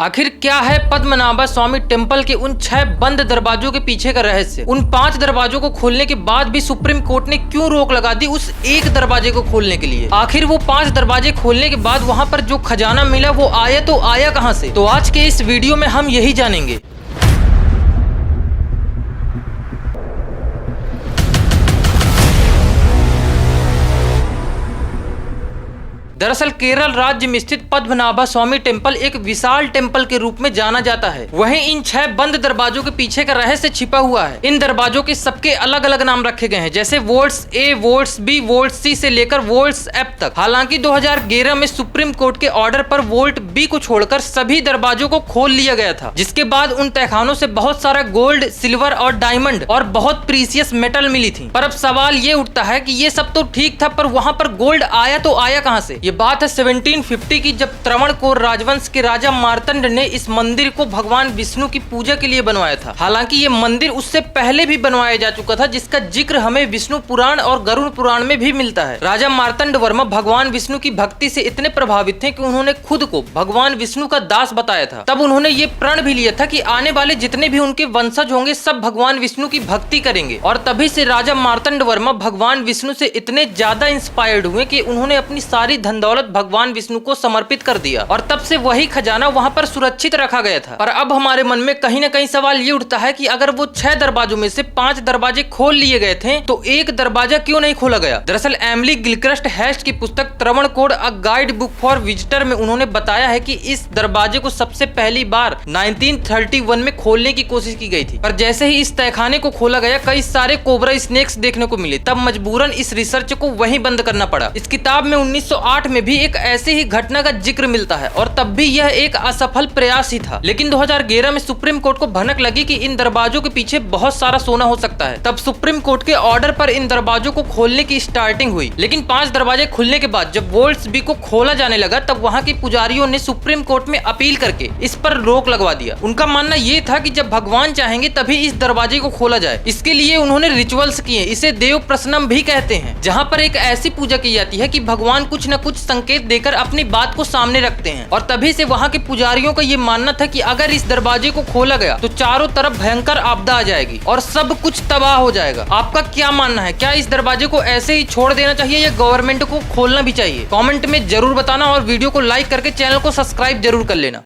आखिर क्या है पद्मनाभ स्वामी टेम्पल के उन 6 बंद दरवाजों के पीछे का रहस्य? उन 5 दरवाजों को खोलने के बाद भी सुप्रीम कोर्ट ने क्यों रोक लगा दी उस एक दरवाजे को खोलने के लिए? आखिर वो 5 दरवाजे खोलने के बाद वहां पर जो खजाना मिला वो आया तो आया कहां से? तो आज के इस वीडियो में हम यही जानेंगे। दरअसल केरल राज्य में स्थित पद्मनाभ स्वामी टेम्पल एक विशाल टेम्पल के रूप में जाना जाता है। वहीं इन 6 बंद दरवाजों के पीछे का रहस्य छिपा हुआ है। इन दरवाजों के सबके अलग अलग नाम रखे गए हैं, जैसे वोल्ट्स ए, वोल्ट्स बी, वोल्ट्स सी से लेकर वोल्ट्स एफ तक। हालांकि 2011 में सुप्रीम कोर्ट के ऑर्डर पर वोल्ट बी को छोड़कर सभी दरवाजों को खोल लिया गया था, जिसके बाद उन तहखानों से बहुत सारा गोल्ड, सिल्वर और डायमंड और बहुत प्रीसियस मेटल मिली थी। पर अब सवाल ये उठता है कि ये सब तो ठीक था, पर वहां पर गोल्ड आया तो आया कहां से? ये बात है 1750 की, जब त्रावणकोर राजवंश के राजा मार्तंड ने इस मंदिर को भगवान विष्णु की पूजा के लिए बनवाया था। हालांकि ये मंदिर उससे पहले भी बनवाया जा चुका था, जिसका जिक्र हमें विष्णु पुराण और गरुड़ पुराण में भी मिलता है। राजा मार्तंड वर्मा भगवान विष्णु की भक्ति से इतने प्रभावित थे कि उन्होंने खुद को भगवान विष्णु का दास बताया था। तब उन्होंने ये प्रण भी लिया था कि आने वाले जितने भी उनके वंशज होंगे सब भगवान विष्णु की भक्ति करेंगे। और तभी से राजा मार्तंड वर्मा भगवान विष्णु से इतने ज्यादा इंस्पायर्ड हुए कि उन्होंने अपनी सारी धन दौलत भगवान विष्णु को समर्पित कर दिया, और तब से वही खजाना वहां पर सुरक्षित रखा गया था। पर अब हमारे मन में कहीं न कहीं सवाल ये उठता है कि अगर वो 6 दरवाजों में से 5 दरवाजे खोल लिए गए थे तो एक दरवाजा क्यों नहीं खोला गया? दरअसल एमिली गिलक्रिस्ट हेस्ट की पुस्तक Travancore a guide book for visitor में उन्होंने बताया है कि इस दरवाजे को सबसे पहली बार 1931 में खोलने की कोशिश की गई थी, पर जैसे ही इस तहखाने को खोला गया कई सारे कोबरा स्नेक्स देखने को मिले। तब मजबूरन इस रिसर्च को वहीं बंद करना पड़ा। इस किताब में 1908 में भी एक ऐसे ही घटना का जिक्र मिलता है, और तब भी यह एक असफल प्रयास ही था। लेकिन 2011 में सुप्रीम कोर्ट को भनक लगी कि इन दरवाजों के पीछे बहुत सारा सोना हो सकता है। तब सुप्रीम कोर्ट के ऑर्डर पर इन दरवाजों को खोलने की स्टार्टिंग हुई। लेकिन 5 दरवाजे खुलने के बाद जब वोल्ट्स बी को खोला जाने लगा तब वहां के पुजारियों ने सुप्रीम कोर्ट में अपील करके इस पर रोक लगवा दिया। उनका मानना यह था कि जब भगवान चाहेंगे तभी इस दरवाजे को खोला जाए। इसके लिए उन्होंने रिचुअल्स किए, इसे देव प्रसन्नम भी कहते हैं, जहाँ पर एक ऐसी पूजा की जाती है कि भगवान कुछ न कुछ संकेत देकर अपनी बात को सामने रखते हैं। और तभी से वहां के पुजारियों का ये मानना था कि अगर इस दरवाजे को खोला गया तो चारों तरफ भयंकर आपदा आ जाएगी और सब कुछ तबाह हो जाएगा। आपका क्या मानना है? क्या इस दरवाजे को ऐसे ही छोड़ देना चाहिए या गवर्नमेंट को खोलना भी चाहिए? कमेंट में जरूर बताना और वीडियो को लाइक करके चैनल को सब्सक्राइब जरूर कर लेना।